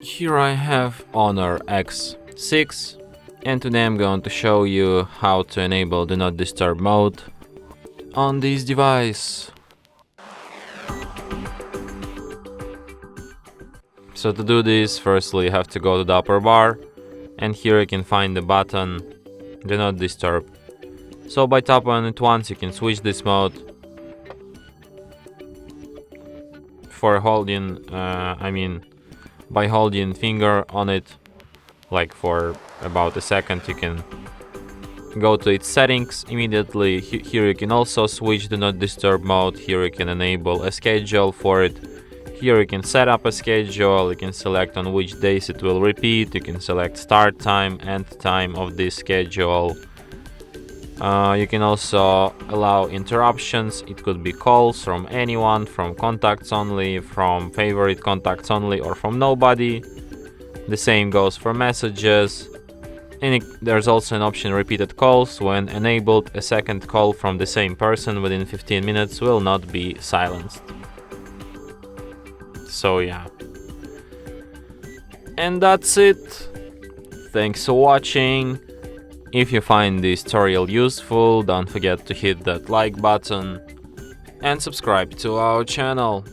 Here I have Honor X6, and today I'm going to show you how to enable Do Not Disturb mode on this device. So to do this, firstly you have to go to the upper bar, and here you can find the button Do Not Disturb. So by tapping on it once you can switch this mode. For holding, by holding finger on it, like for about a second, you can go to its settings immediately. Here you can also switch Do Not Disturb mode. Here you can enable a schedule for it. Here you can set up a schedule, you can select on which days it will repeat, you can select start time, end time of this schedule. You can also allow interruptions. It could be calls from anyone, from contacts only, from favorite contacts only, or from nobody. The same goes for messages. And there's also an option repeated calls. When enabled, a second call from the same person within 15 minutes will not be silenced. So yeah. And that's it. Thanks for watching. If you find this tutorial useful, don't forget to hit that like button and subscribe to our channel.